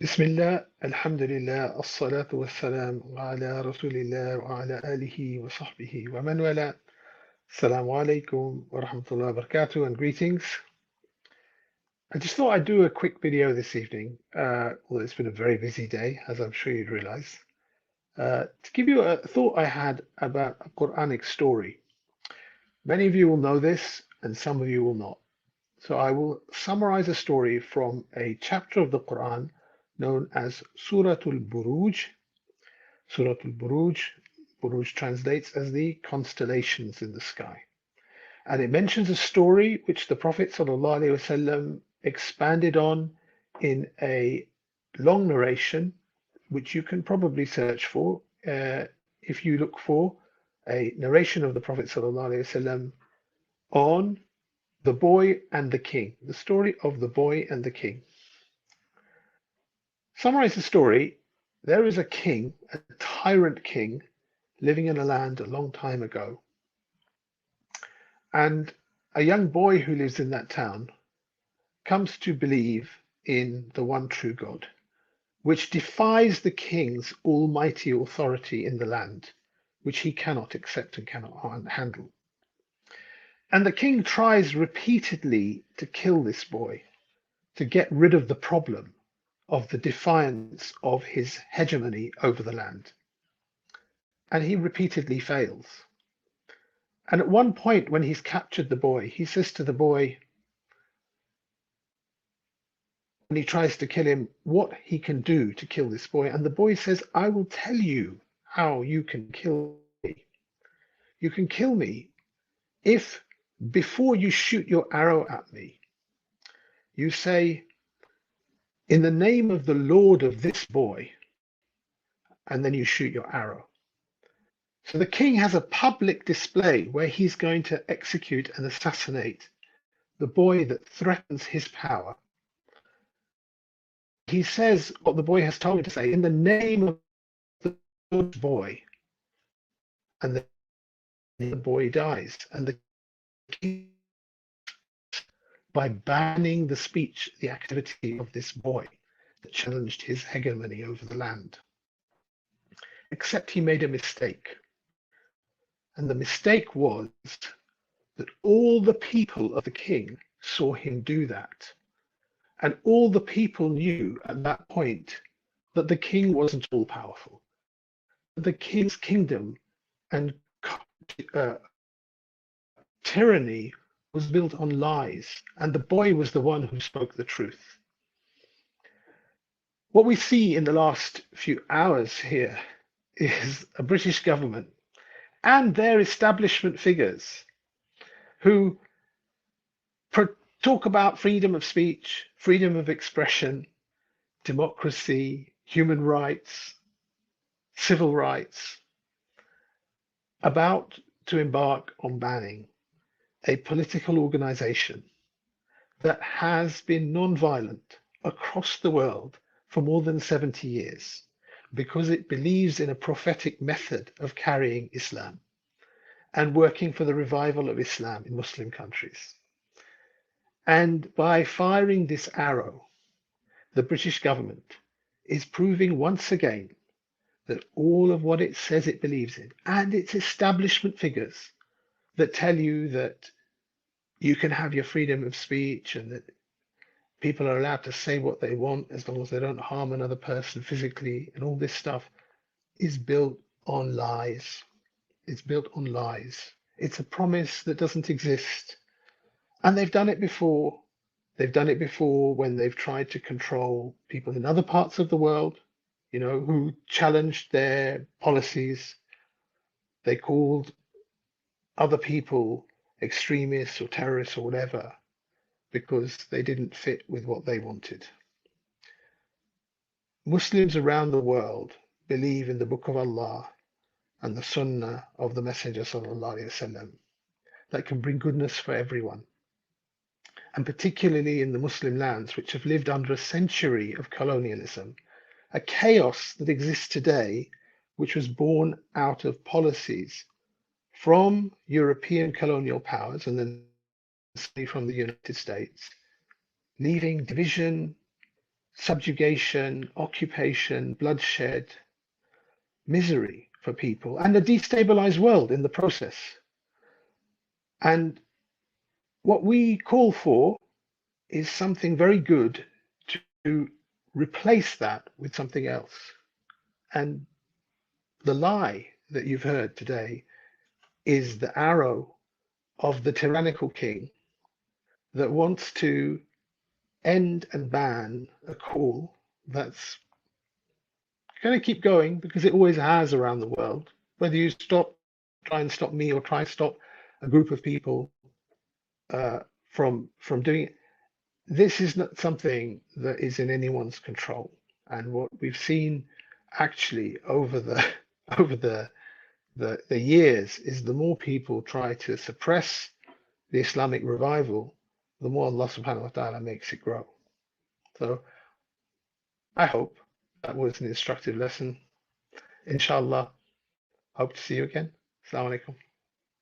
بسم الله الحمد لله الصلاة والسلام على رسول الله وعلى آله وصحبه ومن والاه. Assalamu alaikum wa rahmatullahi wa barakatuh and greetings. I just thought I'd do a quick video this evening, although it's been a very busy day, as I'm sure you'd realize, to give you a thought I had about a Quranic story. Many of you will know this and some of you will not. So I will summarize a story from a chapter of the Quran known as Suratul Buruj. Suratul Buruj. Buruj translates as the constellations in the sky. And it mentions a story which the Prophet ﷺ expanded on in a long narration, which you can probably search for if you look for a narration of the Prophet ﷺ on the boy and the king, the story of the boy and the king. Summarize the story. There is a king, a tyrant king, living in a land a long time ago. And a young boy who lives in that town comes to believe in the one true God, which defies the king's almighty authority in the land, which he cannot accept and cannot handle. And the king tries repeatedly to kill this boy, to get rid of the problem of the defiance of his hegemony over the land. And he repeatedly fails. And at one point, when he's captured the boy, he says to the boy, when he tries to kill him, what he can do to kill this boy. And the boy says, I will tell you how you can kill me. You can kill me if, before you shoot your arrow at me, you say, in the name of the Lord of this boy, and then you shoot your arrow. So the king has a public display where he's going to execute and assassinate the boy that threatens his power. He says what the boy has told him to say, in the name of the boy, and the boy dies. And the king, by banning the speech, the activity of this boy that challenged his hegemony over the land. Except he made a mistake. And the mistake was that all the people of the king saw him do that. And all the people knew at that point that the king wasn't all powerful. The king's kingdom and tyranny was built on lies, and the boy was the one who spoke the truth. What we see in the last few hours here is a British government and their establishment figures who talk about freedom of speech, freedom of expression, democracy, human rights, civil rights, about to embark on banning a political organization that has been non-violent across the world for more than 70 years because it believes in a prophetic method of carrying Islam and working for the revival of Islam in Muslim countries. And by firing this arrow, the British government is proving once again that all of what it says it believes in, and its establishment figures that tell you that you can have your freedom of speech and that people are allowed to say what they want as long as they don't harm another person physically, and all this stuff is built on lies. It's built on lies. It's a promise that doesn't exist. And they've done it before. They've done it before when they've tried to control people in other parts of the world, who challenged their policies. They called other people extremists or terrorists or whatever because they didn't fit with what they wanted. Muslims around the world believe in the Book of Allah and the Sunnah of the Messenger ﷺ that can bring goodness for everyone. And particularly in the Muslim lands, which have lived under a century of colonialism, a chaos that exists today, which was born out of policies from European colonial powers and then from the United States, leaving division, subjugation, occupation, bloodshed, misery for people, and a destabilized world in the process. And what we call for is something very good to replace that with something else. And the lie that you've heard today is the arrow of the tyrannical king that wants to end and ban a call that's going to keep going because it always has around the world. Whether you try and stop me, or try and stop a group of people from doing it, this is not something that is in anyone's control. And what we've seen actually over the over the years is the more people try to suppress the Islamic revival, the more Allah subhanahu wa ta'ala makes it grow. So I hope that was an instructive lesson. Inshallah, hope to see you again. Assalamu alaikum.